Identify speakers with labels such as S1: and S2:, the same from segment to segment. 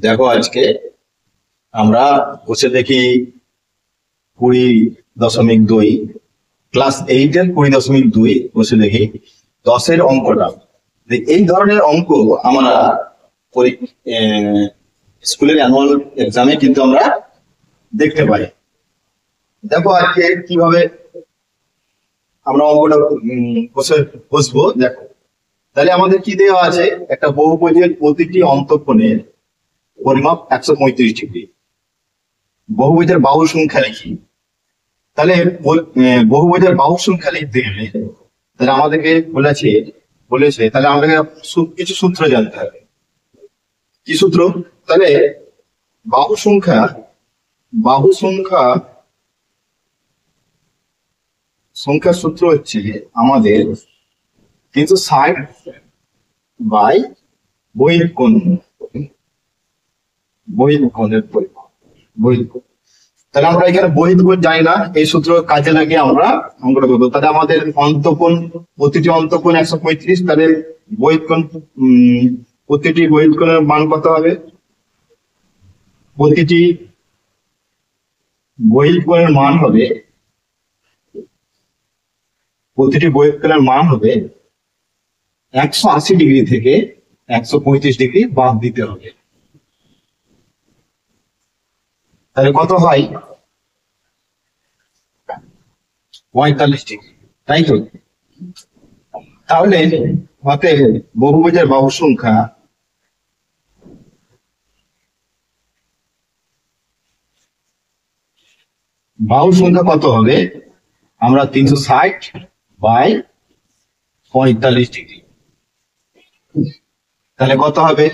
S1: দেখো আজকে আমরা বসে দেখি 20.2, ক্লাস 8-এর 20.2 বসে দেখি 10-এর অঙ্কটা। এই ধরনের অঙ্ক আমরা স্কুলের অ্যানুয়াল এক্সামে কিন্তু আমরা দেখতে পাই। দেখো আজকে কিভাবে আমরা অঙ্কটা বসবো দেখো। তাহলে আমাদের কি দেওয়া আছে, একটা বহুভুজের প্রতিটি অন্তঃকোণের পরিমাপ 135 ডিগ্রি। বহুভুজের বাহু সংখ্যা লিখি। তাহলে বহুভুজের বাহু সংখ্যা লিখতে গেলে তাহলে আমাদেরকে বলেছে তাহলে আমাদেরকে কিছু সূত্র জানতে হবে। কি সূত্র? তাহলে বাহু সংখ্যা সংখ্যার সূত্র হচ্ছে আমাদের 360 বাই বহির কোণের পরিমাপ। তাহলে আমরা এখানে বহির কোণ জানি না, এই সূত্র কাজে লাগিয়ে আমরা অঙ্কটা করবো। তাহলে আমাদের প্রতিটি অন্তঃকোণ 135। তাহলে প্রতিটি বহির কোণের মান কত হবে? প্রতিটি বহির কোণের মান হবে 180 ডিগ্রি থেকে 135 ডিগ্রি বাদ দিতে হবে। তাহলে কত হয়? 45 ডিগ্রি, তাই তো? তাহলে বহুভুজের বাহু সংখ্যা কত হবে? আমরা 360 বাই 45 ডিগ্রি। তাহলে কত হবে?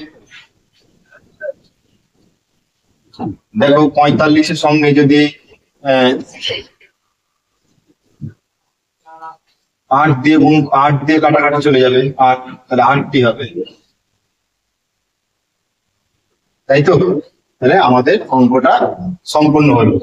S1: দেখো 45-এর সঙ্গে যদি 8 দিয়ে কাটা চলে যাবে, 8, তাহলে 8টি হবে, তাই তো? তাহলে আমাদের অঙ্কটা সম্পূর্ণ হলো।